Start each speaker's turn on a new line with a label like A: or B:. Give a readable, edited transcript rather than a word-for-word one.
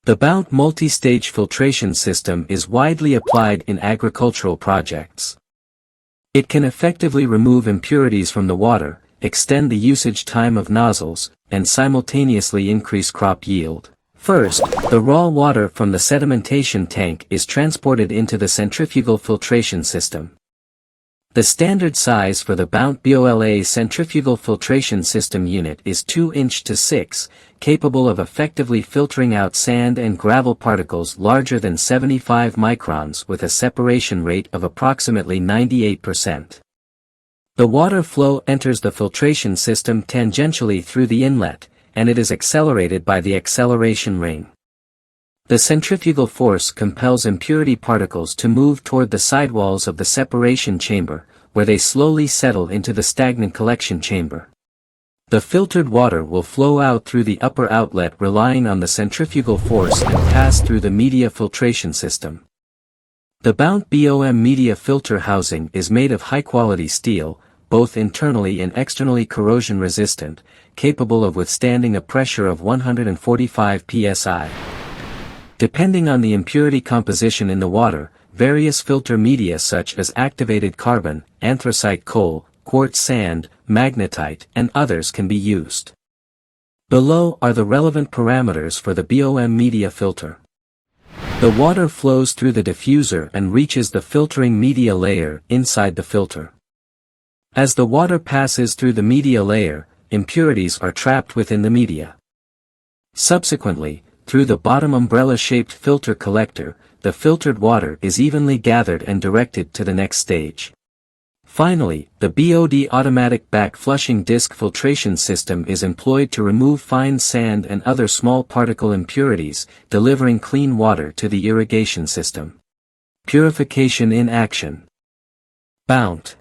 A: The BOWNT multi-stage filtration system is widely applied in agricultural projects. It can effectively remove impurities from the water, extend the usage time of nozzles, and simultaneously increase crop yield. First, the raw water from the sedimentation tank is transported into the centrifugal filtration system. The standard size for the BOWNT BOLA centrifugal filtration system unit is 2" to 6, capable of effectively filtering out sand and gravel particles larger than 75 microns with a separation rate of approximately 98%. The water flow enters the filtration system tangentially through the inlet, and it is accelerated by the acceleration ring. The centrifugal force compels impurity particles to move toward the sidewalls of the separation chamber, where they slowly settle into the stagnant collection chamber. The filtered water will flow out through the upper outlet relying on the centrifugal force and pass through the media filtration system. The BOWNT BOM media filter housing is made of high-quality steel, both internally and externally corrosion resistant, capable of withstanding a pressure of 145 psi. Depending on the impurity composition in the water, various filter media such as activated carbon, anthracite coal, quartz sand, magnetite, and others can be used. Below are the relevant parameters for the BOM media filter. The water flows through the diffuser and reaches the filtering media layer inside the filter. As the water passes through the media layer, impurities are trapped within the media. Subsequently, through the bottom umbrella-shaped filter collector, the filtered water is evenly gathered and directed to the next stage. Finally, the BOD automatic back-flushing disc filtration system is employed to remove fine sand and other small particle impurities, delivering clean water to the irrigation system. Purification in action. BOWNT.